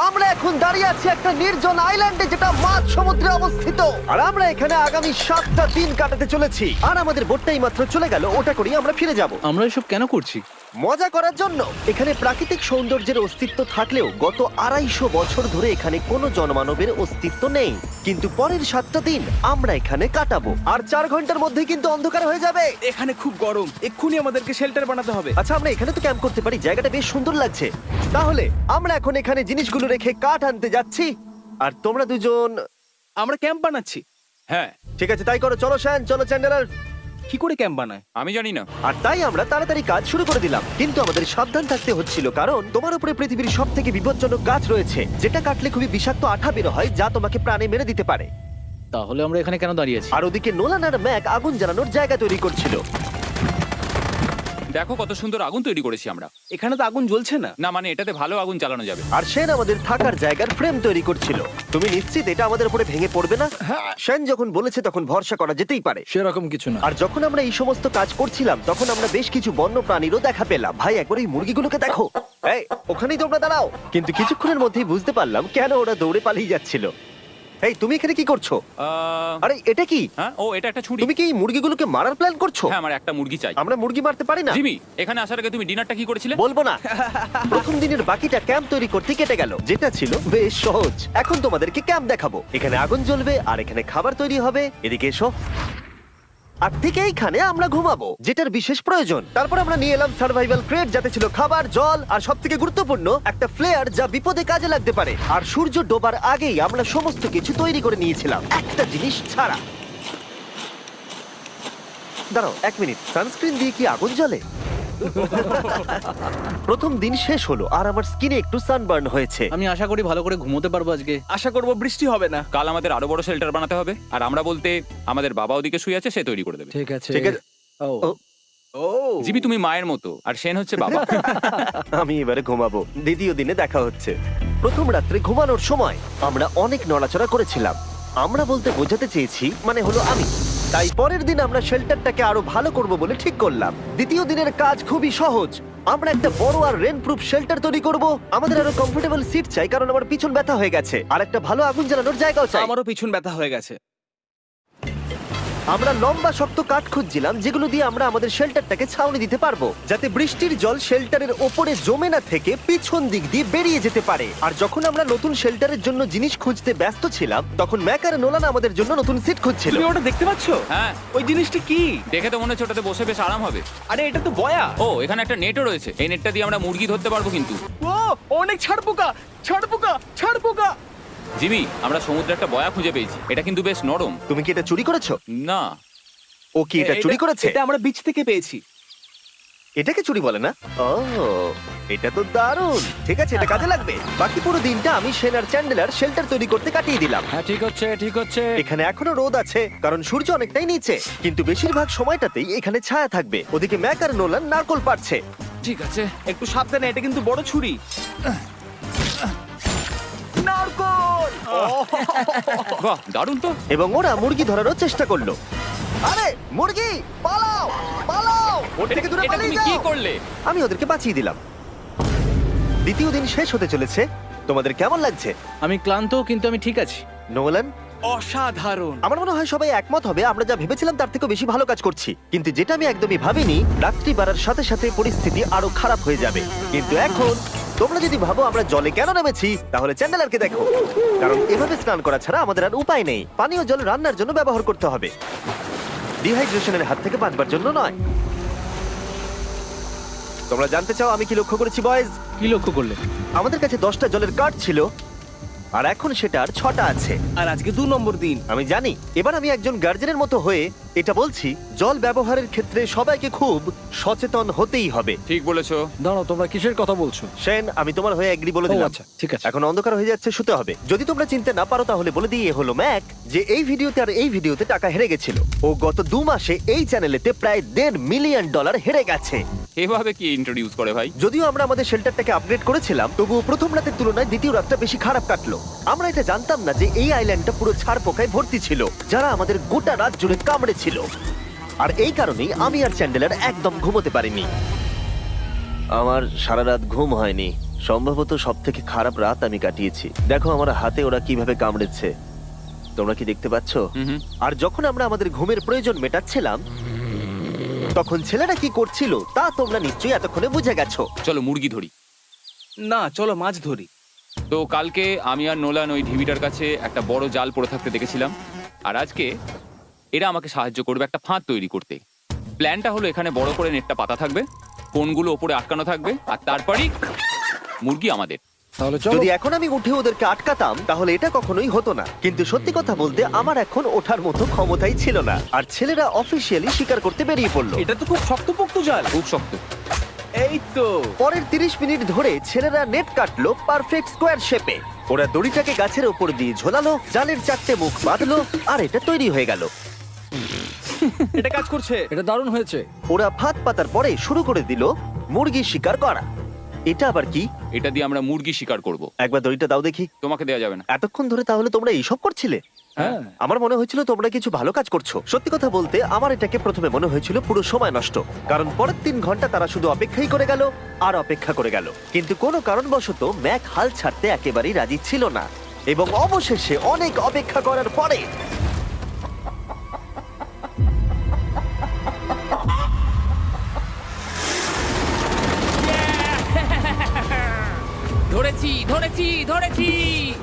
আমরা এখন দাঁড়িয়ে আছি একটা নির্জন আইল্যান্ডে যেটা মাঝ সমুদ্রে অবস্থিত, আর আমরা এখানে আগামী 7টা দিন কাটাতে চলেছি। আর আমাদের বোটটাই মাত্র চলে গেল, ওটা করেই আমরা ফিরে যাব আমরা এসব কেন করছি? মজা করার জন্য। এখানে প্রাকৃতিক সৌন্দর্যের অস্তিত্ব থাকলেও গত 250 বছর ধরে এখানে কোনো জনমানবের অস্তিত্ব নেই। কিন্তু পরের 7টা দিন আমরা এখানে কাটাবো, আর 4 ঘন্টার মধ্যে কিন্তু অন্ধকার হয়ে যাবে। এখানে খুব গরম, এক্ষুনি আমাদেরকে শেল্টার বানাতে হবে। আচ্ছা, আমরা এখানে তো ক্যাম্প করতে পারি, জায়গাটা বেশ সুন্দর লাগছে। তাহলে আমরা এখন এখানে জিনিসগুলো রেখে কাঠ আনতে যাচ্ছি, আর তোমরা দুজন। আমরা ক্যাম্প বানাচ্ছি। হ্যাঁ, ঠিক আছে, তাই করো। চলো শ্যান, চলো চ্যান্ডেলার। কি করে ক্যাম্প বানায়? আমি জানি না। আর তাই আমরা তাড়াতাড়ি কাজ শুরু করে দিলাম, কিন্তু আমাদের সাবধান থাকতে হচ্ছিল, কারণ তোমার উপরে পৃথিবীর সব থেকে বিপজ্জনক গাছ রয়েছে, যেটা কাটলে খুবই বিষাক্ত আঠা বের হয়, যা তোমাকে প্রাণে মেরে দিতে পারে। তাহলে আমরা এখানে কেন দাঁড়িয়ে আছি? আর ওদিকে নোলান আর ম্যাক আগুন জ্বালানোর জায়গা তৈরি করছিল। দেখো কত সুন্দর আগুন তৈরি করেছি আমরা। এখানে তো আগুন জ্বলছে না। না মানে এটাতে ভালো আগুন চালানো যাবে। আর সেন আমাদের থাকার জায়গার ফ্রেম তৈরি করছিল। তুমি নিশ্চিত এটা আমাদের উপরে ভেঙে পড়বে না? সেন যখন বলেছে তখন ভরসা করা যেতেই পারে। সেরকম কিছু না। আর যখন আমরা এই সমস্ত কাজ করছিলাম তখন আমরা বেশ কিছু বন্য প্রাণীরও দেখা পেলাম। ভাই, একবার এই মুরগিগুলোকে দেখো। এই, ওখানেই তোমরা দাঁড়াও। কিন্তু কিছুক্ষণের মধ্যেই বুঝতে পারলাম কেন ওরা দৌড়ে পালিয়ে যাচ্ছিল। এই, তুমি এখানে কি করছো? আরে এটা কি? হ্যাঁ, ও এটা একটা ছুরি। তুমি কি এই মুরগিগুলোকে মারার প্ল্যান করছো? হ্যাঁ, আমার একটা মুরগি চাই। আমরা মুরগি মারতে পারি না। জিমি, এখানে আসার আগে তুমি ডিনারটা কি করেছিলে? বলবো না। প্রথম দিনের বাকিটা ক্যাম্প তৈরি করতে কেটে গেল, যেটা ছিল বেশ সহজ। এখন তোমাদেরকে ক্যাম্প দেখাবো। এখানে আগুন জ্বলবে আর এখানে খাবার তৈরি হবে। এদিকে এসো। আর ঠিক এইখানে আমরা ঘুমাবো, যেটার বিশেষ প্রয়োজন। তারপর আমরা নিয়ে এলাম সার্ভাইভাল ক্রেট, যাতে ছিল খাবার, জল আর সবথেকে গুরুত্বপূর্ণ একটা ফ্লেয়ার, যা বিপদে কাজে লাগতে পারে। আর সূর্য ডোবার আগেই আমরা সমস্ত কিছু তৈরি করে নিয়েছিলাম, একটা জিনিস ছাড়া। দাঁড়াও 1 মিনিট, সানস্ক্রিন দিয়ে কি আগুন জ্বলে? প্রথম দিন শেষ হলো আর আমার স্কিনে একটু সানবার্ন হয়েছে। আমি আশা করি ভালো করে ঘুমোতে পারবো আজকে। আশা করব বৃষ্টি হবে না। কাল আমাদের আরো বড় শেল্টার বানাতে হবে, আর আমরা বলতে আমাদের বাবা ওদিকে শুয়ে আছে, সে তৈরি করে দেবে। ঠিক আছে। ঠিক আছে। ও ও, ও জিমি তুমি মায়ের মতো, আর সেন হচ্ছে বাবা। আমি এবারে ঘুমাবো। দ্বিতীয় দিনে দেখা হচ্ছে। প্রথম রাত্রে ঘুমানোর সময় আমরা অনেক নড়াচড়া করেছিলাম। আমরা বলতে বোঝাতে চেয়েছি, মানে হলো আমি। তাই পরের দিন আমরা শেল্টারটাকে আরো ভালো করব বলে ঠিক করলাম। দ্বিতীয় দিনের কাজ খুবই সহজ। আমরা একটা বড় আর রেন প্রুফ শেল্টার তৈরি করব। আমাদের আরো কমফোর্টেবল সিট চাই, কারণ আমার পিছন ব্যথা হয়ে গেছে, আর একটা ভালো আগুন জ্বালানোর জায়গাও চাই। আমারও পিছন ব্যথা হয়ে গেছে। আমরা লম্বা শক্ত কাঠ খুঁজছিলাম, যেগুলো দিয়ে আমরা আমাদের শেল্টারটাকে ছাউনি দিতে পারবো, যাতে বৃষ্টির জল শেল্টারের ওপরে জমে না থেকে পিছন দিক দিয়ে বেরিয়ে যেতে পারে। আর যখন আমরা নতুন শেল্টারের জন্য জিনিস খুঁজতে ব্যস্ত ছিলাম, তখন ম্যাক আর নোলান আমাদের জন্য নতুন সিট খুঁজছিল। তুমি ওটা দেখতে পাচ্ছ? হ্যাঁ, ওই জিনিসটা কি? দেখে তো মনে হচ্ছে ওটাতে বসে বেশ আরাম হবে। আরে এটা তো বয়া। ও, এখানে একটা নেটও রয়েছে। এই নেটটা দিয়ে আমরা মুরগি ধরতে পারবো। কিন্তু ও অনেক ছাড়পোকা, ছাড়পোকা, ছাড়পোকা। জিমি, আমরা সমুদ্রে একটা বয়া খুঁজে পেয়েছি। এটা কিন্তু বেশ নরম। তুমি কি এটা চুরি করেছো? না, ও কি এটা চুরি করেছে? এটা আমরা বিচ থেকে পেয়েছি। এটাকে চুরি বলে না? ও, এটা তো দারুণ। ঠিক আছে, এটা কাজে লাগবে। বাকি পুরো দিনটা আমি সেন আর চ্যান্ডেলার শেল্টার তৈরি করতে কাটিয়ে দিলাম। হ্যাঁ, ঠিক হচ্ছে, ঠিক হচ্ছে। এখানে এখনো রোদ আছে, কারণ সূর্য অনেকটাই নিচে, কিন্তু বেশিরভাগ সময়টাতেই এখানে ছায়া থাকবে। ওদিকে ম্যাক আর নোলান নারকল পাড়ছে। ঠিক আছে। একটু সাবধানে, এটা কিন্তু বড় ছুরি। নারকল। বাহ, দারুণ তো। এবং ওরা মুরগি ধরারও চেষ্টা করলো। আরে মুরগি, পালাও পালাও! এটাকে দূরে এটা পালিয়ে তুমি কি যাও। করলে? আমি ওদেরকে বাঁচিয়ে দিলাম। দ্বিতীয় দিন শেষ হতে চলেছে। তোমাদের কেমন লাগছে? আমি ক্লান্ত, কিন্তু আমি ঠিক আছি। নোলান? অসাধারণ। আমার মনে হয় সবাই একমত হবে, আমরা যা ভেবেছিলাম তার থেকে বেশি ভালো কাজ করছি। কিন্তু যেটা আমি একদমই ভাবিনি, রাত্রি বাড়ার সাথে সাথে পরিস্থিতি আরো খারাপ হয়ে যাবে। কিন্তু এখন তোমরা যদি ভাবো আমরা জলে কেন নেমেছি, তাহলে চ্যান্ডেলারকে দেখো। কারণ এভাবে স্নান করা ছাড়া আমাদের আর উপায় নেই। পানীয় জল রান্নার জন্য ব্যবহার করতে হবে, ডিহাইড্রেশনের হাত থেকে বাঁচবার জন্য নয়। তোমরা জানতে চাও আমি কি লক্ষ্য করেছি বয়েজ? কি লক্ষ্য করলে? আমাদের কাছে 10টা জলের কার্ড ছিল, আর এখন সেটা আর 6টা আছে। আর আজকে 2 নম্বর দিন। আমি জানি। এবার আমি একজন গার্জেনের মতো হয়ে এটা বলছি, জল ব্যবহারের ক্ষেত্রে সবাইকে খুব সচেতন হতেই হবে। ঠিক বলেছো। দাঁড়াও, তোমরা কিসের কথা বলছো? সেন, আমি তোমার হয়ে এগ্রি বলে ও দিলাম। আচ্ছা, ঠিক আছে। এখন অন্ধকার হয়ে যাচ্ছে, শুতে হবে। যদি তোমরা চিনতে না পারো তাহলে বলে দিয়ে হলো ম্যাক, যে এই ভিডিওতে আর এই ভিডিওতে টাকা হেরে গেছিল। ও গত 2 মাসে এই চ্যানেলেতে প্রায় $1.5 মিলিয়ন হেরে গেছে। এভাবে কি ইন্ট্রোডিউস করে ভাই? যদিও আমরা আমাদের শেল্টারটাকে আপগ্রেড করেছিলাম, তবুও প্রথম রাতের তুলনায় দ্বিতীয় রাতটা বেশি খারাপ কাটলো। আমরা এটা জানতাম না যে এই আইল্যান্ডটা পুরো ছারপোকায় ভর্তি ছিল, যারা আমাদের গোটা রাত জুড়ে কামড়েছিল। আর এই কারণেই আমি আর চ্যান্ডেলার একদম ঘুমোতে পারিনি। আমার সারা রাত ঘুম হয়নি, সম্ভবত সব থেকে খারাপ রাত আমি কাটিয়েছি। দেখো আমার হাতে ওরা কিভাবে কামড়েছে, তোমরা কি দেখতে পাচ্ছ? হুম। আর যখন আমরা আমাদের ঘুমের প্রয়োজন মেটাচ্ছিলাম, তখন ছেলেরা কি করছিল তা তোমরা নিশ্চয়ই এতক্ষণে বুঝে গেছো। চলো মুরগি ধরি। না, চলো মাছ ধরি। তো কালকে আমি আর নোলান ওই ঢিবিটার কাছে একটা বড় জাল পড়ে থাকতে দেখেছিলাম, আর আজকে এরা আমাকে সাহায্য করবে একটা ফাঁদ তৈরি করতে। প্ল্যানটা হলো এখানে বড় করে নেটটা পাতা থাকবে, কোনগুলো ওপরে আটকানো থাকবে, আর তারপরেই মুরগি আমাদের। তাহলে চলো। যদি এখন আমি উঠে ওদেরকে আটকাতাম তাহলে এটা কখনোই হতো না, কিন্তু সত্যি কথা বলতে আমার এখন ওঠার মতো ক্ষমতাই ছিল না। আর ছেলেরা অফিসিয়ালি স্বীকার করতে বেরিয়ে পড়লো। এটা তো খুব শক্তপোক্ত জাল। খুব শক্ত। এই তো। পরের 30 মিনিট ধরে ছেলেরা নেট কাটলো পারফেক্ট স্কোয়ার শেপে। ওরা দড়িটাকে গাছের উপর দিয়ে ঝোলালো, জালের 4টে মুখ বাঁধলো, আর এটা তৈরি হয়ে গেল। এটা কাজ করছে। এটা দারুণ হয়েছে। ওরা ফাঁদ পাতার পরে শুরু করে দিল মুরগি শিকার করা। এটা আবার কি? এটা দিয়ে আমরা মুরগি শিকার করব। একবার দড়িটা দাও দেখি। তোমাকে দেওয়া যাবে না। এতক্ষণ ধরে তাহলে তোমরা এইসব করছিলে? হ্যাঁ। আমার মনে হয়েছিল তোমরা কিছু ভালো কাজ করছো। সত্যি কথা বলতে আমার এটাকে প্রথমে মনে হয়েছিল পুরো সময় নষ্ট, কারণ পরের 3 ঘন্টা তারা শুধু অপেক্ষাই করে গেল আর অপেক্ষা করে গেল। কিন্তু কোনো কারণবশত ম্যাক হাল ছাড়তে একেবারেই রাজি ছিল না, এবং অবশেষে অনেক অপেক্ষা করার পরে ধরেছি ধরেছি ধরেছি।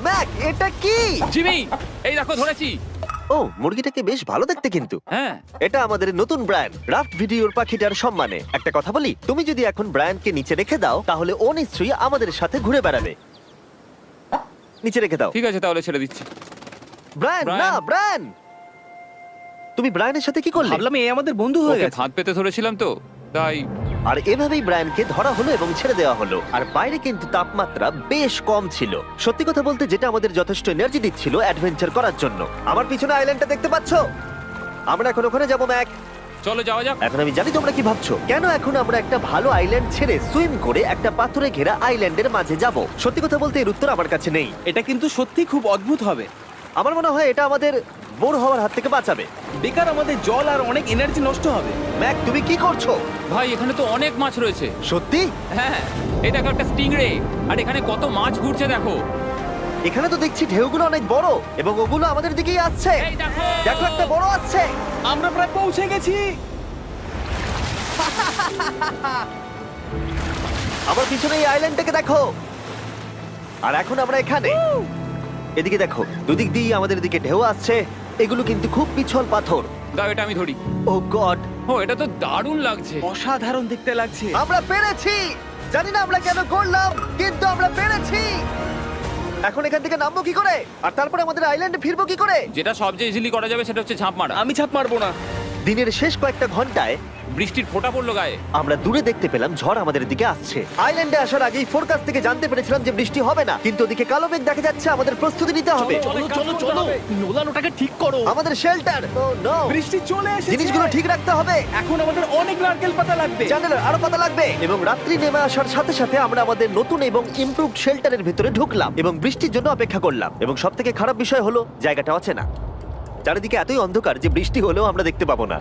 ম্যাক, এটা কি? জিমি, এই দেখো ধরেছি। ও, মুরগিটাকে বেশ ভালো দেখতে কিন্তু। হ্যাঁ। এটা আমাদের নতুন ব্র্যান্ড রাফট ভিডিওর পাখিটার সম্মানে। একটা কথা বলি, তুমি যদি এখন ব্র্যান্ডকে নিচে রেখে দাও তাহলে ও নিশ্চয়ই আমাদের সাথে ঘুরে বেড়াবে। নিচে রেখে দাও। ঠিক আছে, তাহলে ছেড়ে দিচ্ছি। ব্রায়ান, না ব্রায়ান। ব্রায়ান, তুমি ব্রায়ানের সাথে কি করলে? ভাবলাম এই আমাদের বন্ধু হয়ে ওকে গেছে। ফাঁদ পেতে ধরেছিলাম তো, তাই। আর এভাবেই ব্রায়ানকে ধরা হলো এবং ছেড়ে দেওয়া হলো। আর বাইরে কিন্তু তাপমাত্রা বেশ কম ছিল। সত্যি কথা বলতে যেটা আমাদের যথেষ্ট এনার্জি দিচ্ছিল অ্যাডভেঞ্চার করার জন্য। আমার পিছনে আইল্যান্ডটা দেখতে পাচ্ছো? আমরা এখন ওখানে যাবো ম্যাক। চলো যাওয়া যাক। এখন আমি জানি তোমরা কি ভাবছো, কেন এখন আমরা একটা ভালো আইল্যান্ড ছেড়ে সুইম করে একটা পাথরে ঘেরা আইল্যান্ডের মাঝে যাব? সত্যি কথা বলতে এর উত্তর আমার কাছে নেই। এটা কিন্তু সত্যি খুব অদ্ভুত হবে। আমার মনে হয় এটা আমাদের বোর হওয়ার হাত থেকে বাঁচাবে। বেকার আমাদের জল আর অনেক এনার্জি নষ্ট হবে। ম্যাক, তুমি কি করছো? ভাই এখানে তো অনেক মাছ রয়েছে। সত্যি? হ্যাঁ, এই দেখো একটা স্টিংরে, আর এখানে কত মাছ ঘুরছে দেখো। এখানে তো দেখছি ঢেউগুলো অনেক বড় এবং ওগুলো আমাদের দিকেই আসছে। এই দেখো। দেখো, একটা বড় আসছে। আমরা প্রায় পৌঁছে গেছি। আমার পিছনে এই আইল্যান্ডটাকে দেখো। আর এখন আমরা এখানে। এদিকে দেখো, দুদিক দিয়ে আমাদের দিকে ঢেউ আসছে। এগুলো কিন্তু খুব পিছল পাথর। দাও এটা আমি ধরি। ও গড, ও, এটা তো দারুণ লাগছে। অসাধারণ দেখতে লাগছে। আমরা পেরেছি। জানি না আমরা কেন করলাম, কিন্তু আমরা পেরেছি। এখন এখান থেকে নামবো কি করে, আর তারপরে আমাদের আইল্যান্ডে ফিরবো কি করে? যেটা সবচেয়ে ইজিলি করা যাবে সেটা হচ্ছে ঝাঁপ মারা। আমি ছাপ মারবো না। দিনের শেষ কয়েকটা ঘন্টায় বৃষ্টির ফোঁটা পড়লো গায়ে। আমরা দূরে দেখতে পেলাম ঝড় আমাদের দিকে আসছে। আইল্যান্ডে আসার আগেই ফোরকাস্ট থেকে জানতে পেরেছিলাম যে বৃষ্টি হবে না, কিন্তু ওদিকে কালো মেঘ দেখা যাচ্ছে। আমাদের প্রস্তুতি নিতে হবে। চলো চলো চলো, নোলান ওটাকে ঠিক করো। আমাদের শেল্টার, ও নো, বৃষ্টি চলে এসেছে। জিনিসগুলো ঠিক রাখতে হবে। এখন আমাদের অনেক নারকেল পাতা লাগবে। চ্যানেলের আরো পাতা লাগবে। এবং রাত্রি নেমে আসার সাথে সাথে আমরা আমাদের নতুন এবং ইমপ্রুভড শেল্টারের ভিতরে ঢুকলাম এবং বৃষ্টির জন্য অপেক্ষা করলাম। এবং সব থেকে খারাপ বিষয় হলো জায়গাটা অচেনা। চারিদিকে এতই অন্ধকার যে বৃষ্টি হলেও আমরা দেখতে পাবো না।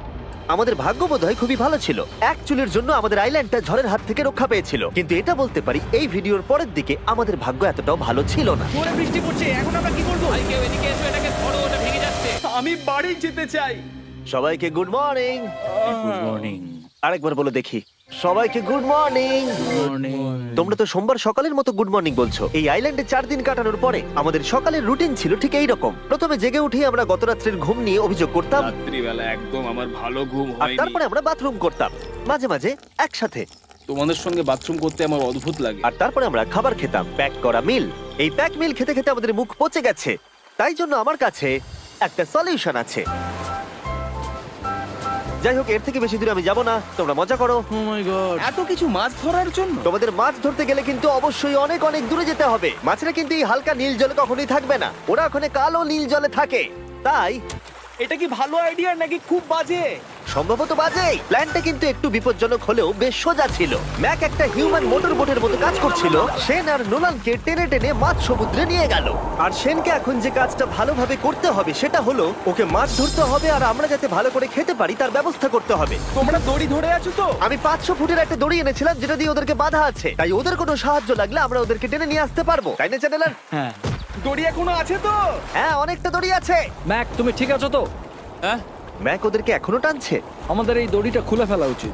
আমাদের ভাগ্য বোধহয় খুবই ভালো ছিল। এক চুলের জন্য আমাদের আইল্যান্ডটা ঝড়ের হাত থেকে রক্ষা পেয়েছিল, কিন্তু এটা বলতে পারি এই ভিডিওর পরের দিকে আমাদের ভাগ্য এতটাও ভালো ছিল না। জোরে বৃষ্টি পড়ছে, এখন আমরা কি করব? ভাই কেউ এদিকে এসো, এটাকে ধরো, ওটা ভেঙে যাচ্ছে। আমি বাড়ি যেতে চাই। সবাইকে গুড মর্নিং। Good morning. আরেকবার বলে দেখি, সবাইকে গুড মর্নিং। তোমরা তো সোমবার সকালের মতো গুড মর্নিং বলছো। এই আইল্যান্ডে 4 দিন কাটানোর পরে আমাদের সকালের রুটিন ছিল ঠিক এই রকম। প্রথমে জেগে উঠে আমরা গত রাত্রের ঘুম নিয়ে অভিযোগ করতাম, রাত্রিবেলা একদম আমার ভালো ঘুম আর হয়নি। তারপরে আমরা বাথরুম করতাম, মাঝে মাঝে একসাথে। তোমাদের সঙ্গে বাথরুম করতে আমার অদ্ভুত লাগে। আর তারপরে আমরা খাবার খেতাম, প্যাক করা মিল। এই প্যাক মিল খেতে খেতে আমাদের মুখ পচে গেছে। তাই জন্য আমার কাছে একটা সলিউশন আছে। যাই হোক, এর থেকে বেশি দূরে আমি যাব না, তোমরা মজা করো। ও মাই গড। এত কিছু মাছ ধরার জন্য? তোমাদের মাছ ধরতে গেলে কিন্তু অবশ্যই অনেক অনেক দূরে যেতে হবে। মাছেরা কিন্তু এই হালকা নীল জলে কখনোই থাকবে না, ওরা ওখানে কালো নীল জলে থাকে। তাই এটা কি ভালো আইডিয়া নাকি খুব বাজে? সম্ভবত বাজে। প্ল্যানটা কিন্তু একটু বিপজ্জনক হলেও বেশ সোজা ছিল। ম্যাক একটা হিউম্যান মোটর বোটের মতো কাজ করছিল। শেন আর নোলানকে টেনে টেনে মাঝ সমুদ্রে নিয়ে গেল। আর শেনকে এখন যে কাজটা ভালোভাবে করতে হবে সেটা হলো ওকে মাছ ধরতে হবে, আর আমরা যাতে ভালো করে খেতে পারি তার ব্যবস্থা করতে হবে। তোমরা দড়ি ধরে আছো তো? আমি 500 ফুটের একটা দড়ি এনেছিলাম যেটা দিয়ে ওদেরকে বাঁধা আছে, তাই ওদের কোনো সাহায্য লাগলে আমরা ওদেরকে টেনে নিয়ে আসতে পারবো, তাই না চ্যানেলার? হ্যাঁ। দড়ি এখনো আছে তো? হ্যাঁ, অনেকটা দড়ি আছে। ম্যাক, তুমি ঠিক আছো তো? হ্যাঁ, ম্যাক ওদেরকে এখনো টানছে। আমাদের এই দড়িটা খুলে ফেলা উচিত,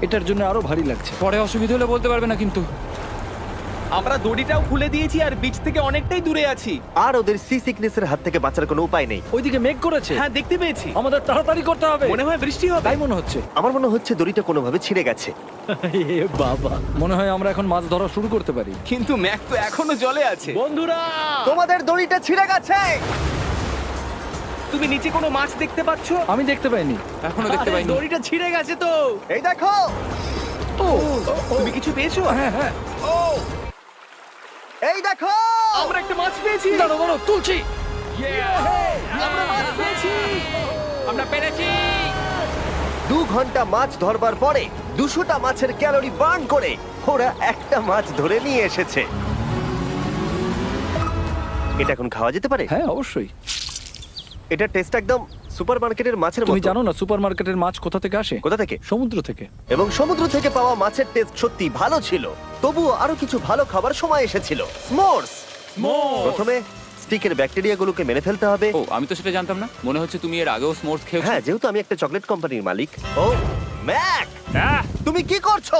এটার জন্য আরো ভারী লাগছে। পরে অসুবিধা হলে বলতে পারবে না কিন্তু। আমরা দড়িটাও খুলে দিয়েছি আর বিচ থেকে অনেকটাই দূরে আছি। আর ওদের সি সিকনেসের হাত থেকে বাঁচার কোনো উপায় নেই। ওইদিকে মেঘ করেছে। হ্যাঁ, দেখতে পেয়েছি। আমাদের তাড়াতাড়ি করতে হবে। মনে হয় বৃষ্টি হবে। তাই মনে হচ্ছে। আমার মনে হচ্ছে দড়িটা কোনোভাবে ছিঁড়ে গেছে। এ বাবা, মনে হয় আমরা এখন মাছ ধরা শুরু করতে পারি। কিন্তু ম্যাক তো এখনো জলে আছে। বন্ধুরা, তোমাদের দড়িটা ছিঁড়ে গেছে। তুমি নিচে কোনো মাছ দেখতে পাচ্ছো? আমি দেখতে পাইনি। এখনো দেখতে পাইনি। দড়িটা ছিঁড়ে গেছে তো। এই দেখো। তুমি কিছু পেয়েছো? হ্যাঁ হ্যাঁ, ও, এই দেখো। আমরা একটা মাছ পেয়েছি। দাঁড়ো দাঁড়ো, তুলছি। আমরা মাছ পেয়েছি। আমরা পেরেছি। 2 ঘন্টা মাছ ধরবার পরে 200টা মাছের ক্যালোরি বার্ন করে ওরা একটা মাছ ধরে নিয়ে এসেছে। এটা এখন খাওয়া যেতে পারে? হ্যাঁ অবশ্যই। এটা টেস্ট একদম সুপারমার্কেটের মাছের তুমি মতো। জানো না সুপারমার্কেটের মাছ কোথা থেকে আসে? কোথা থেকে? সমুদ্র থেকে। এবং সমুদ্র থেকে পাওয়া মাছের টেস্ট সত্যি ভালো ছিল। তবুও আরো কিছু ভালো খাবার সময় এসেছিল। স্মোর্স। প্রথমে স্টিকের ব্যাকটেরিয়াগুলোকে মেরে ফেলতে হবে। ও, আমি তো সেটা জানতাম না। মনে হচ্ছে তুমি এর আগেও স্মোর্স খেয়েছো। হ্যাঁ, যেহেতু আমি একটা চকলেট কোম্পানির মালিক। ও ম্যাক, আহ! তুমি কি করছো?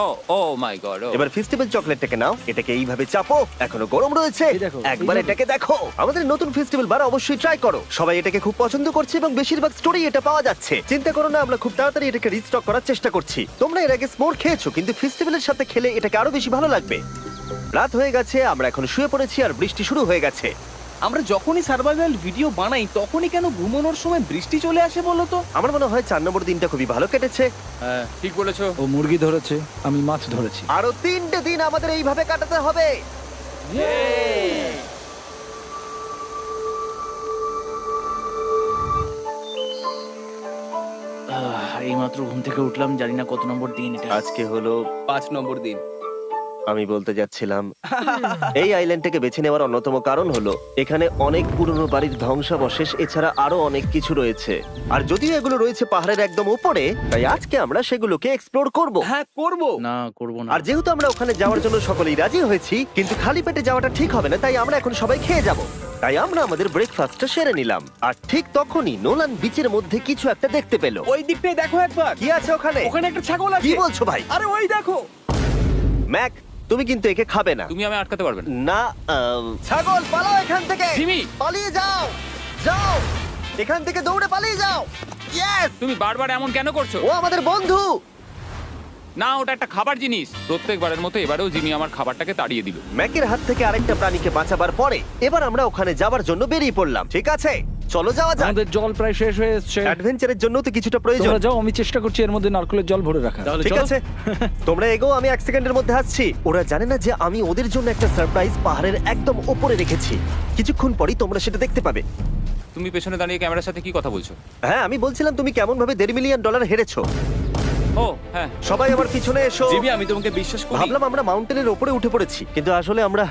ও ও মাই গড। এবার ফেস্টিভ্যাল চকলেটটাকে নাও, এটাকে এইভাবে চাপো, এখনো গরম রয়েছে। এই দেখো, একবার এইভাবে। এটাকে দেখো। আমাদের নতুন ফেস্টিভ্যাল বার অবশ্যই ট্রাই করো। সবাই এটাকে খুব পছন্দ করছে এবং বেশিরভাগ স্টোরি এটা পাওয়া যাচ্ছে। চিন্তা করো না, আমরা খুব তাড়াতাড়ি এটাকে রিস্টক করার চেষ্টা করছি। তোমরা এর আগে স্মোর খেয়েছো, কিন্তু ফেস্টিভ্যালের সাথে খেলে এটাকে আরো বেশি ভালো লাগবে। রাত হয়ে গেছে, আমরা এখন শুয়ে পড়েছি আর বৃষ্টি শুরু হয়ে গেছে। আমরা যখনই সার্ভাইভাল ভিডিও বানাই তখনই কেন ঘুমানোর সময় বৃষ্টি চলে আসে বলো তো? আমার মনে হয় 4 নম্বর দিনটা খুবই ভালো কেটেছে। হ্যাঁ, ঠিক বলেছো। ও মুরগি ধরেছে, আমি মাছ ধরেছি। আরো 3টে দিন আমাদের এইভাবে কাটাতে হবে। এইমাত্র ঘুম থেকে উঠলাম, জানি না কত নম্বর দিন এটা। আজকে হলো 5 নম্বর দিন। আমি বলতে যাচ্ছিলাম এই আইল্যান্ডটাকে বেছে নেওয়ার অন্যতম কারণ হলো এখানে অনেক পুরনো বাড়ির ধ্বংসাবশেষ, এছাড়া আরো অনেক কিছু রয়েছে। আর যদিও এগুলো রয়েছে পাহাড়ের একদম উপরে, তাই আজকে আমরা সেগুলোকে এক্সপ্লোর করব। হ্যাঁ, করব। না, করব না। আর যেহেতু আমরা ওখানে যাওয়ার জন্য সকলেই রাজি হয়েছি, কিন্তু খালি পেটে যাওয়াটা ঠিক হবে না, তাই আমরা এখন সবাই খেয়ে যাব। তাই আমরা আমাদের ব্রেকফাস্টটা সেরে নিলাম। আর ঠিক তখনই নোলান বিচের মধ্যে কিছু একটা দেখতে পেল। ওই দিকটাই দেখো একবার। কি আছে ওখানে? ওখানে একটা ছাগল আছে। কি বলছো ভাই? আরে ওই দেখো। ম্যাক, তুমি কিন্তু একে খাবে না। তুমি আমি আটকাতে পারবে না। না, ছাগল পালাও এখান থেকে। জিমি! পালিয়ে যাও, যাও এখান থেকে, দৌড়ে পালিয়ে যাও। ইয়েস! তুমি বারবার এমন কেন করছো? ও আমাদের বন্ধু। না, ওটা একটা খাবার জিনিস। প্রত্যেকবারের মতো এবারেও জিমি আমার খাবারটাকে তাড়িয়ে দিল। ম্যাকের হাত থেকে আরেকটা প্রাণীকে বাঁচাবার পরে এবার আমরা ওখানে যাবার জন্য বেরিয়ে পড়লাম। ঠিক আছে, চলো যাওয়া যাক। আমাদের জল প্রায় শেষ হয়ে এসেছে। অ্যাডভেঞ্চারের জন্য তো কিছুটা প্রয়োজন। তোমরা যাও, আমি চেষ্টা করছি এর মধ্যে নারকেলের জল ভরে রাখা। ঠিক আছে, তোমরা এগো, আমি 1 সেকেন্ডের মধ্যে আসছি। ওরা জানে না যে আমি ওদের জন্য একটা সারপ্রাইজ পাহাড়ের একদম উপরে রেখেছি। কিছুক্ষণ পরেই তোমরা সেটা দেখতে পাবে। তুমি পেছনে দাঁড়িয়ে ক্যামেরার সাথে কি কথা বলছো? হ্যাঁ, আমি বলছিলাম তুমি কেমন ভাবে $1.5 মিলিয়ন হেরেছো। ও হ্যাঁ, সবাই আমার পিছনে এসো। জিমি, আমি তোমাকে বিশ্বাস করি। ভাবলাম আমরা মাউন্টেনের উপরে উঠে পড়েছি, কিন্তু আসলে আমরা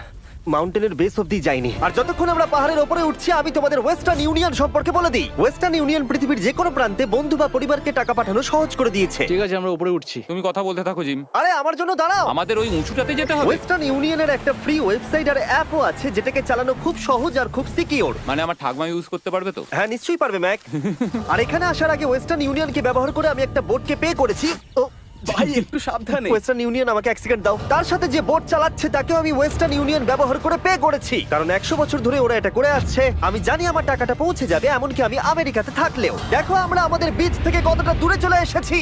মাউন্টেনের বেস অব্দি যাইনি। আর যতক্ষণ আমরা পাহাড়ের উপরে উঠছি, আমি তোমাদের ওয়েস্টার্ন ইউনিয়ন সম্পর্কে বলে দিই। ওয়েস্টার্ন ইউনিয়ন পৃথিবীর যে কোনো প্রান্তে বন্ধু বা পরিবারকে টাকা পাঠানো সহজ করে দিয়েছে। ঠিক আছে, আমরা উপরে উঠছি। তুমি কথা বলতে থাকো জিম। আরে আমার জন্য দাঁড়াও। আমাদের ওই উঁচুটাতে যেতে হবে। ওয়েস্টার্ন ইউনিয়নের একটা ফ্রি ওয়েবসাইট আর অ্যাপও আছে, যেটাকে চালানো খুব সহজ আর খুব সিকিউর। মানে আমার ঠাকমা ইউজ করতে পারবে তো? হ্যাঁ, নিশ্চয়ই পারবে ম্যাক। আর এখানে আসার আগে ওয়েস্টার্ন ইউনিয়নকে ব্যবহার করে আমি একটা বোটকে পে করেছি। ও ভাই, একটু সাবধানে। ওয়েস্টার্ন ইউনিয়ন আমাকে 1 সেকেন্ড দাও। তার সাথে যে বোট চালাচ্ছে তাকেও আমি ওয়েস্টার্ন ইউনিয়ন ব্যবহার করে পে করেছি, কারণ 100 বছর ধরে ওরা এটা করে আসছে। আমি জানি আমার টাকাটা পৌঁছে যাবে, এমনকি আমি আমেরিকাতে থাকলেও। দেখো আমরা আমাদের বিচ থেকে কতটা দূরে চলে এসেছি।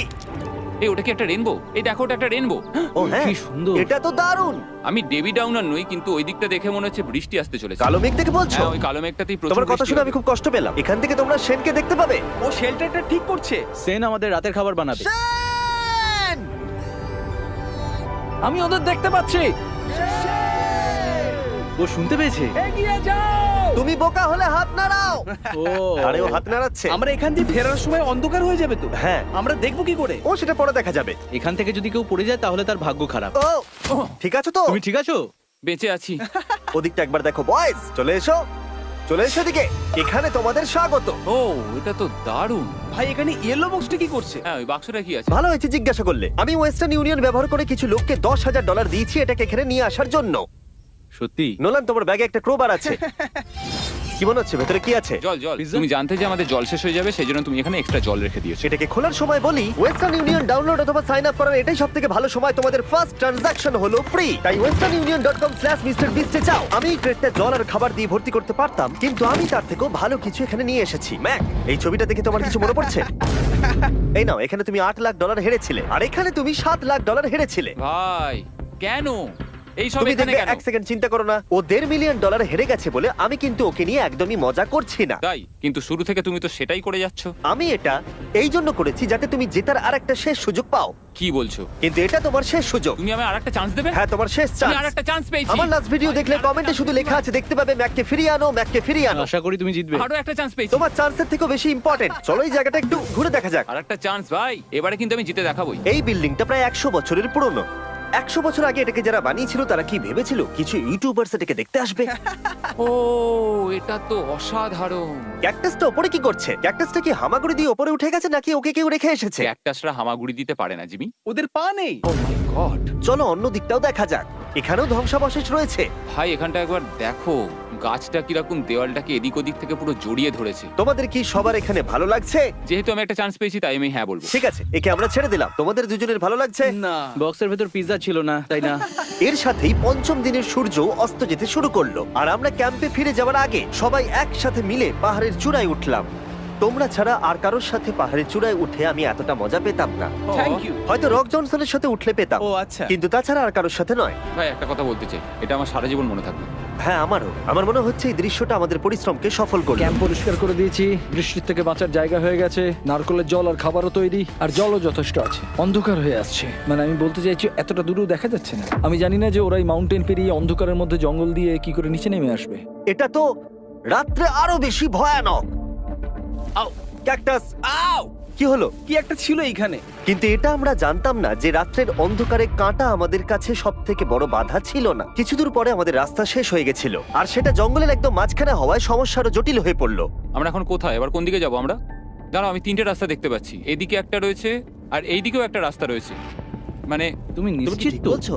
এই, ওটা কি একটা রেনবো? এই দেখো, ওটা একটা রেনবো। ও হ্যাঁ, কি সুন্দর। এটা তো দারুণ। আমি ডেভি ডাউনার নই, কিন্তু ওই দিকটা দেখে মনে হচ্ছে বৃষ্টি আসতে চলেছে। কালো মেঘ থেকে বলছো? হ্যাঁ, ওই কালো মেঘটাতেই প্রচুর তোমার কথা বৃষ্টি শুনে হবে। আমি খুব কষ্ট পেলাম। এখান থেকে তোমরা শেনকে দেখতে পাবে। ও শেল্টারটা ঠিক করছে। সেন আমাদের রাতের খাবার বানাবে। শেন! আমি ওদের দেখতে পাচ্ছি। ও শুনতে পেয়েছে। এগিয়ে যাও। তুমি বোকা হলে হাত নাড়াও। ও আরে ও হাত নাড়াচ্ছে। আমরা এখান দিয়ে ফেরার সময় অন্ধকার হয়ে যাবে তো। হ্যাঁ। আমরা দেখবো কি করে? ও সেটা পরে দেখা যাবে। এখান থেকে যদি কেউ পড়ে যায় তাহলে তার ভাগ্য খারাপ। ও ঠিক আছে তো? তুমি ঠিক আছো? বেঁচে আছি। ওদিকটা একবার দেখো বয়েজ, চলে এসো, চলে এসো দিকে। এখানে তোমাদের স্বাগত। ও এটা তো দারুণ। ভাই এখানে ইয়েলো বক্সটা কি করছে? হ্যাঁ ওই বাক্সটা কি আছে? ভালো হয়েছে জিজ্ঞাসা করলে। আমি ওয়েস্টার্ন ইউনিয়ন ব্যবহার করে কিছু লোককে $10,000 দিয়েছি এটাকে এখানে নিয়ে আসার জন্য। সত্যি? নোলান, তোমার ব্যাগে একটা ক্রোবার আছে। কি মনে হচ্ছে ভেতরে কি আছে? জল জল। Pizza? তুমি জানতে যে আমাদের জল শেষ হয়ে যাবে সেজন্য তুমি এখানে এক্সট্রা জল রেখে দিয়েছো। সেটাকে খোলার সময় বলি, ওয়েস্টার্ন ইউনিয়ন ডাউনলোড অথবা সাইন আপ করার এটাই সবথেকে ভালো সময়। তোমাদের ফার্স্ট ট্রানজাকশন হলো ফ্রি। তাই westernunion.com/MrBeast এ যাও। আমি এই ক্রেটটা জল আর খাবার দিয়ে ভর্তি করতে পারতাম, কিন্তু আমি তার থেকেও ভালো কিছু এখানে নিয়ে এসেছি। ম্যাক, এই ছবিটা দেখে তোমার কিছু মনে পড়ছে? এই নাও, এখানে তুমি $8 লাখ হেরেছিলে, আর এখানে তুমি $7 লাখ হেরেছিলে। ভাই কেন এই সব তুমি এখানে দেখবে, কেন? এক সেকেন্ড চিন্তা করো না। ও $1.5 মিলিয়ন হেরে গেছে বলে আমি কিন্তু ওকে নিয়ে একদমই মজা করছি না। তাই কিন্তু শুরু থেকে তুমি তো সেটাই করে যাচ্ছ। আমি এটা এই জন্য করেছি যাতে তুমি জেতার আরেকটা শেষ সুযোগ পাও, কি বলছো? কিন্তু এটা তোমার শেষ সুযোগ। তুমি আমায় আরেকটা চান্স দেবে? হ্যাঁ, তোমার শেষ আমি চান্স। আরেকটা চান্স পেয়েছি। আমার লাস্ট ভিডিও দেখলে কমেন্টে শুধু লেখা আছে, দেখতে পাবে ম্যাককে ফিরিয়ে আনো, ম্যাককে ফিরিয়ে আনো। আশা করি তুমি জিতবে। আরো একটা চান্স পেয়েছি। তোমার চান্সের থেকেও বেশি ইম্পর্টেন্ট। চলো এই জায়গাটা একটু ঘুরে দেখা যাক। আরেকটা চান্স ভাই, এবারে কিন্তু আমি জিতে দেখাবোই। এই বিল্ডিংটা প্রায় 100 বছরের পুরনো। 100 বছর আগে এটাকে যারা বানিয়েছিল তারা কি ভেবেছিল কিছু ইউটিউবার্স এটাকে দেখতে আসবে? ও এটা তো অসাধারণ। ক্যাকটাসটা উপরে কি করছে? ক্যাকটাসটা কি হামাগুড়ি দিয়ে উপরে উঠে গেছে নাকি ওকে কেউ রেখে এসেছে? ক্যাকটাসরা হামাগুড়ি দিতে পারে না জিমি। ওদের পা নেই। ও মাই গড। চলো অন্য দিকটাও দেখা যাক। এখানেও ধ্বংসাবশেষ রয়েছে। ভাই এখানটা একবার দেখো, গাছটা কিরকম দেওয়ালটাকে এদিক ওদিক থেকে পুরো জড়িয়ে ধরেছে। তোমাদের কি সবার এখানে ভালো লাগছে? যেহেতু আমি একটা চান্স পেয়েছি তাই আমি হ্যাঁ বলবো। ঠিক আছে, একে আমরা ছেড়ে দিলাম। তোমাদের দুজনের ভালো লাগছে? না, বক্সের ভেতর পিৎজা ছিল না, তাই না? এর সাথেই পঞ্চম দিনের সূর্য অস্ত যেতে শুরু করলো, আর আমরা ক্যাম্পে ফিরে যাওয়ার আগে সবাই একসাথে মিলে পাহাড়ের চূড়ায় উঠলাম। তোমরা ছাড়া আর কারোর সাথে পাহাড়ের চূড়ায় উঠে আমি এতটা মজা পেতাম না। Thank you. হয়তো রক জনসনের সাথে উঠলে পেতাম, ও আচ্ছা। কিন্তু তাছাড়া আর কারোর সাথে নয়। ভাই একটা কথা বলতে চাই, এটা আমার সারা জীবন মনে থাকবে। হ্যাঁ, আমারও। আমার মনে হচ্ছে এই দৃশ্যটা আমাদের পরিশ্রমকে সফল করলো। ক্যাম্প পরিষ্কার করে দিয়েছি, বৃষ্টির থেকে বাঁচার জায়গা হয়ে গেছে, নারকেলের জল আর খাবারও তৈরি, আর জলও যথেষ্ট আছে। অন্ধকার হয়ে আসছে, মানে আমি বলতে চাইছি এতটা দূরেও দেখা যাচ্ছে না। আমি জানি না যে ওরা এই মাউন্টেন পেরিয়ে অন্ধকারের মধ্যে জঙ্গল দিয়ে কি করে নিচে নেমে আসবে। এটা তো রাত্রে আরো বেশি ভয়ানক। আউ, ক্যাকটাস, আউ! কি হলো? কি একটা ছিল এইখানে। কিন্তু এটা আমরা জানতাম না যে রাত্রের অন্ধকারে কাঁটা আমাদের কাছে সব থেকে বড় বাধা ছিল না। কিছু দূর পরে আমাদের রাস্তা শেষ হয়ে গেছিল, আর সেটা জঙ্গলের একদম মাঝখানে হওয়ায় সমস্যা আরো জটিল হয়ে পড়লো। আমরা এখন কোথায়, এবার কোন দিকে যাবো আমরা? দাঁড়াও, আমি তিনটে রাস্তা দেখতে পাচ্ছি। এদিকে একটা রয়েছে আর এইদিকেও একটা রাস্তা রয়েছে। মানে তুমি তুমি কি নিশ্চিত ঠিক তো? বলছো?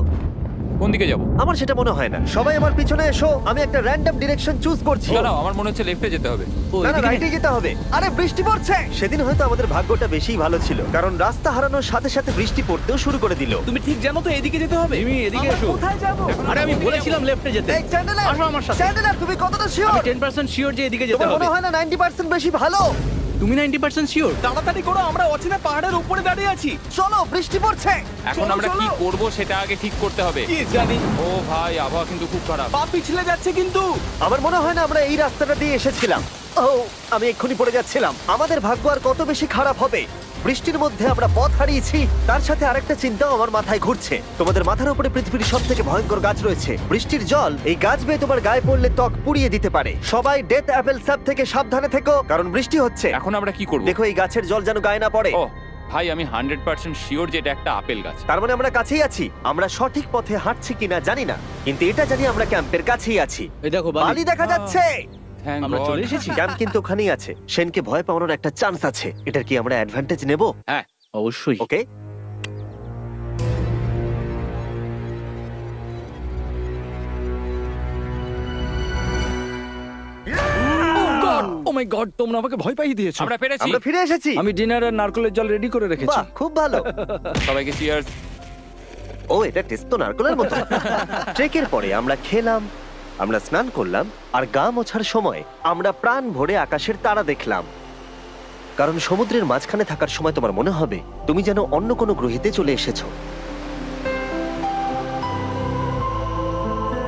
কোন দিকে যাবো? আমার সেটা মনে হয় না। সবাই আমার পিছনে এসো, আমি একটা র্যান্ডম ডিরেকশন চুজ করছি। দাঁড়াও, আমার মনে হচ্ছে লেফটে যেতে হবে। ও, না না, এদিকে রাইটে যেতে হবে। আরে বৃষ্টি পড়ছে। সেদিন হয়তো আমাদের ভাগ্যটা বেশিই ভালো ছিল, কারণ রাস্তা হারানোর সাথে সাথে বৃষ্টি পড়তেও শুরু করে দিল। তুমি ঠিক জানো তো এদিকে যেতে হবে? জিমি, এদিকে আমরা এসো। কোথায় যাব? আরে আমি বলেছিলাম লেফটে যেতে। এই চ্যান্ডেলার, আসো আমার সাথে। চ্যান্ডেলার, তুমি কতটা শিওর? আমি 10% শিওর যে এদিকে যেতে তোমার হবে। মনে হয় না 90% বেশি ভালো? তুমি 90% শিওর? তাড়াতাড়ি করো, আমরা অচেনা পাহাড়ের উপরে দাঁড়িয়ে আছি। চলো, বৃষ্টি পড়ছে। এখন চলো, আমরা কি চলো। করব সেটা আগে ঠিক করতে হবে। কি জানি, ও ভাই, আবহাওয়া কিন্তু খুব খারাপ। পা পিছলে যাচ্ছে কিন্তু। আমার মনে হয় না আমরা এই রাস্তাটা দিয়ে এসেছিলাম। ও, আমি এক্ষুনি পড়ে যাচ্ছিলাম। আমাদের ভাগ্য আর কত বেশি খারাপ হবে। বৃষ্টির মধ্যে আমরা পথ হারিয়েছি, তার সাথে আরেকটা চিন্তাও আমার মাথায় ঘুরছে। তোমাদের মাথার উপরে পৃথিবীর সব থেকে ভয়ঙ্কর গাছ রয়েছে। বৃষ্টির জল এই গাছ বেয়ে তোমার গায়ে পড়লে ত্বক পুড়িয়ে দিতে পারে। সবাই ডেথ অ্যাপেল স্যাপ থেকে সাবধানে থেকো, কারণ বৃষ্টি হচ্ছে। এখন আমরা কি করব? দেখো, এই গাছের জল যেন গায়ে না পড়ে। ও ভাই, আমি 100% শিওর যে এটা একটা আপেল গাছ। তার মানে আমরা কাছেই আছি। আমরা সঠিক পথে হাঁটছি কিনা জানি না, কিন্তু এটা জানি আমরা ক্যাম্পের কাছেই আছি। এই দেখো বালি দেখা যাচ্ছে। Thank আমরা God. চলে এসেছি। ক্যাম্প কিন্তু ওখানেই আছে। সেনকে ভয় পাওয়ানোর একটা চান্স আছে। এটার কি আমরা অ্যাডভান্টেজ নেব? হ্যাঁ, অবশ্যই। ওকে, ও মাই গড, তোমরা আমাকে ভয় পাইয়ে দিয়েছো। আমরা পেরেছি। আমরা ফিরে এসেছি। আমি ডিনার আর নারকেলের জল রেডি করে রেখেছি। বাহ, খুব ভালো। সবাইকে চিয়ার্স। ও, এটা টেস্ট তো নারকেলের মতো। ট্রেকের পরে আমরা খেলাম, আমরা স্নান করলাম, আর গা মোছার সময় আমরা প্রাণ ভরে আকাশের তারা দেখলাম। কারণ সমুদ্রের মাঝখানে থাকার সময় তোমার মনে হবে তুমি যেন অন্য কোনো গ্রহেতে চলে এসেছো।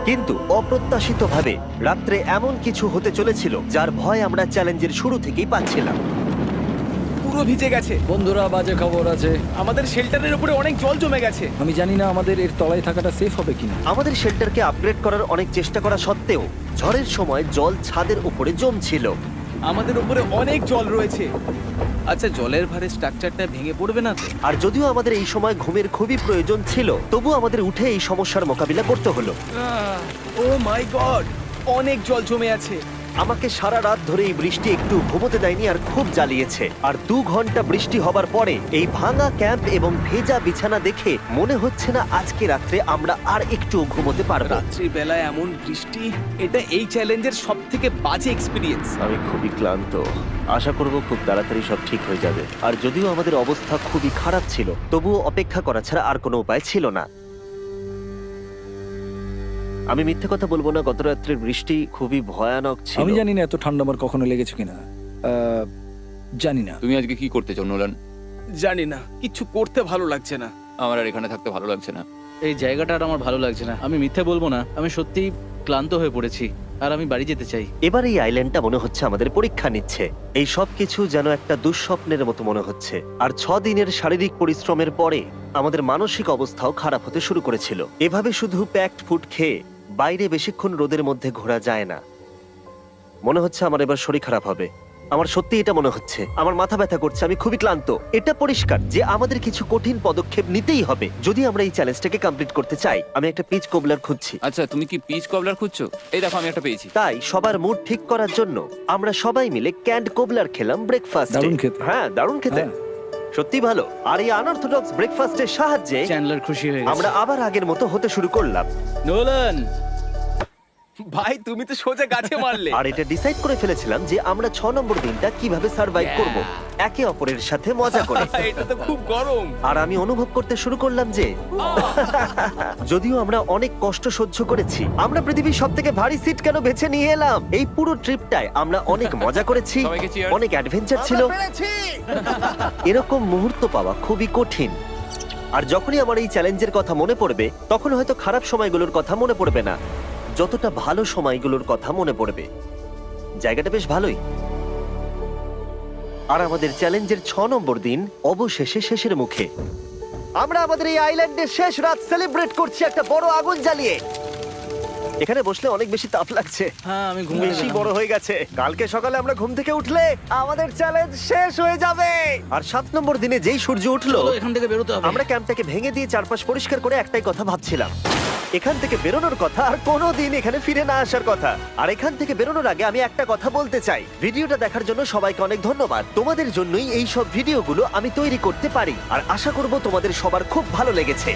কিন্তু অপ্রত্যাশিতভাবে রাত্রে এমন কিছু হতে চলেছিল যার ভয় আমরা চ্যালেঞ্জের শুরু থেকেই পাচ্ছিলাম। পুরো ভিজে গেছে। বন্ধুরা, বাজে খবর আছে। আমাদের শেল্টারের উপরে অনেক জল জমে গেছে। আমি জানি না আমাদের এর তলায় থাকাটা সেফ হবে কিনা। আমাদের শেল্টারকে আপগ্রেড করার অনেক চেষ্টা করা সত্ত্বেও ঝড়ের সময় জল ছাদের উপরে জমছিল। আমাদের উপরে অনেক জল রয়েছে। আচ্ছা, জলের ভারে স্ট্রাকচারটা ভেঙে পড়বে না তো? আর যদিও আমাদের এই সময় ঘুমের খুবই প্রয়োজন ছিল, তবু আমাদের উঠে এই সমস্যার মোকাবিলা করতে হলো। ও মাই গড, অনেক জল জমে আছে। আমাকে সারা রাত ধরে এই বৃষ্টি একটু ঘুমোতে দেয়নি আর খুব জ্বালিয়েছে। আর 2 ঘন্টা বৃষ্টি হবার পরে এই ভাঙা ক্যাম্প এবং ভেজা বিছানা দেখে মনে হচ্ছে না আজকে রাত্রে আমরা আর একটু ঘুমোতে পারবো। রাত্রি বেলায় এমন বৃষ্টি, এটা এই চ্যালেঞ্জের সব থেকে বাজে এক্সপিরিয়েন্স। আমি খুবই ক্লান্ত। আশা করব খুব তাড়াতাড়ি সব ঠিক হয়ে যাবে। আর যদিও আমাদের অবস্থা খুবই খারাপ ছিল, তবুও অপেক্ষা করা ছাড়া আর কোনো উপায় ছিল না। আমি মিথ্যে কথা বলবো না, গত রাত্রের বৃষ্টি খুবই ভয়ানক ছিল। আমি জানি না এত ঠান্ডা আমার কখনো লেগেছে কিনা। জানি না। তুমি আজকে কি করতে চাও নোলান? জানি না, কিছু করতে ভালো লাগছে না। আমার আর এখানে থাকতে ভালো লাগছে না। এই জায়গাটা আর আমার ভালো লাগছে না। আমি মিথ্যে বলবো না, আমি সত্যিই ক্লান্ত হয়ে পড়েছি আর আমি বাড়ি যেতে চাই। এবার এই আইল্যান্ডটা মনে হচ্ছে আমাদের পরীক্ষা নিচ্ছে। এই সব কিছু যেন একটা দুঃস্বপ্নের মতো মনে হচ্ছে। আর 6 দিনের শারীরিক পরিশ্রমের পরে আমাদের মানসিক অবস্থাও খারাপ হতে শুরু করেছিল। এভাবে শুধু প্যাকড ফুড খেয়ে বাইরে বেশিক্ষণ রোদের মধ্যে ঘোরা যায় না। মনে হচ্ছে আমার এবার শরীর খারাপ হবে। আমার সত্যি এটা মনে হচ্ছে। আমার মাথা ব্যথা করছে, আমি খুবই ক্লান্ত। এটা পরিষ্কার যে আমাদের কিছু কঠিন পদক্ষেপ নিতেই হবে যদি আমরা এই চ্যালেঞ্জটাকে কমপ্লিট করতে চাই। আমি একটা পিচ কোবলার খুঁজছি। আচ্ছা, তুমি কি পিচ কবলার খুঁজছো? এই দেখো, আমি একটা পেয়েছি। তাই সবার মুড ঠিক করার জন্য আমরা সবাই মিলে ক্যান্ড কোবলার খেলাম ব্রেকফাস্টে। দারুণ খেতে। হ্যাঁ, দারুণ খেতে, হ্যাঁ। সত্যি ভালো। আর এই আনঅর্থোডক্স ব্রেকফাস্টের সাহায্যে চ্যান্ডলার খুশি হয়ে আমরা গেছে। আবার আগের মতো হতে শুরু করলাম। নোলান, ভাই, তুমি তো সোজা গাছে মারলে। আর এটা ডিসাইড করে ফেলেছিলাম যে আমরা 6 নম্বর দিনটা কিভাবে সার্ভাইভ করব, একে অপরের সাথে মজা করে। এটা তো খুব গরম। আর আমি অনুভব করতে শুরু করলাম যে যদিও আমরা অনেক কষ্ট সহ্য করেছি, আমরা পৃথিবীর সব থেকে ভারী সিট কেন বেছে নিয়ে এলাম। এই পুরো ট্রিপটায় আমরা অনেক মজা করেছি, সবাইকে cheers। অনেক অ্যাডভেঞ্চার ছিল। এরকম মুহূর্ত পাওয়া খুবই কঠিন। আর যখনই আমার এই চ্যালেঞ্জের কথা মনে পড়বে, তখন হয়তো খারাপ সময়গুলোর কথা মনে পড়বে না, যতটা ভালো সময়গুলোর কথা মনে পড়বে। জায়গাটা বেশ ভালোই। আর আমাদের চ্যালেঞ্জের 6 নম্বর দিন অবশেষে শেষের মুখে। আমরা আমাদের এই আইল্যান্ডের শেষ রাত সেলিব্রেট করছি একটা বড় আগুন জ্বালিয়ে। এখানে বসলে অনেক বেশি তাপ লাগছে। হ্যাঁ, আমি ঘুমিয়ে বেশি গেলাম। বড় হয়ে গেছে। কালকে সকালে আমরা ঘুম থেকে উঠলে আমাদের চ্যালেঞ্জ শেষ হয়ে যাবে। আর 7 নম্বর দিনে যেই সূর্য উঠলো, চলো, এখান থেকে বেরোতে হবে। আমরা ক্যাম্পটাকে ভেঙে দিয়ে চারপাশ পরিষ্কার করে একটাই কথা ভাবছিলাম, এখান থেকে বেরোনোর কথা আর কোনোদিন এখানে ফিরে না আসার কথা। আর এখান থেকে বেরোনোর আগে আমি একটা কথা বলতে চাই, ভিডিওটা দেখার জন্য সবাইকে অনেক ধন্যবাদ। তোমাদের জন্যই এই সব ভিডিওগুলো আমি তৈরি করতে পারি। আর আশা করব তোমাদের সবার খুব ভালো লেগেছে।